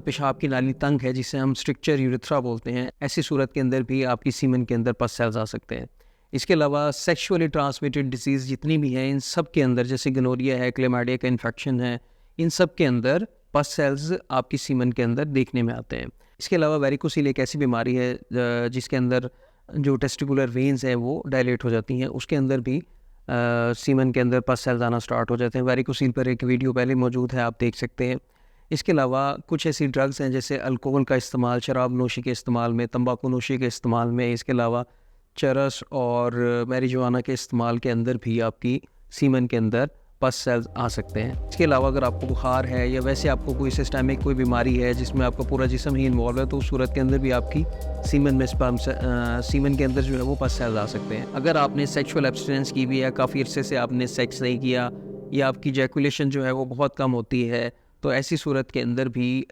पेशाब की नाली तंग है जिसे हम स्ट्रिक्चर यूरेथ्रा बोलते हैं, ऐसी सूरत के अंदर भी आपकी सीमन के अंदर पस सेल्स आ सकते हैं। इसके अलावा सेक्सुअली ट्रांसमिटेड डिसीज़ जितनी भी हैं इन सब के अंदर, जैसे गनोरिया है, क्लेमाइडिया का इन्फेक्शन है, इन सब के अंदर पस सेल्स आपकी सीमन के अंदर देखने में आते हैं। इसके अलावा वेरिकोसील एक ऐसी बीमारी है जिसके अंदर जो टेस्टिकुलर वेन्स हैं वो डायलेट हो जाती हैं, उसके अंदर भी सीमन के अंदर पस सेल्स आना स्टार्ट हो जाते हैं। वेरिकोसील पर एक वीडियो पहले मौजूद है, आप देख सकते हैं। इसके अलावा कुछ ऐसी ड्रग्स हैं जैसे अल्कोहल का इस्तेमाल, शराब नोशी के इस्तेमाल में, तंबाकू नोशी के इस्तेमाल में, इसके अलावा चरस और मैरिजुआना के इस्तेमाल के अंदर भी आपकी सीमन के अंदर पस सेल्स आ सकते हैं। इसके अलावा अगर आपको बुखार है या वैसे आपको कोई सिस्टमिक कोई बीमारी है जिसमें आपका पूरा जिस्म ही इन्वॉल्व है, तो उस सूरत के अंदर भी आपकी सीमन में सीमन के अंदर जो है वो पस सेल्स आ सकते हैं। अगर आपने सेक्सुअल एब्सटिनेंस की भी है, काफ़ी अरसे से आपने सेक्स नहीं किया या आपकी जैकुलेशन जो है वो बहुत कम होती है, तो ऐसी सूरत के अंदर भी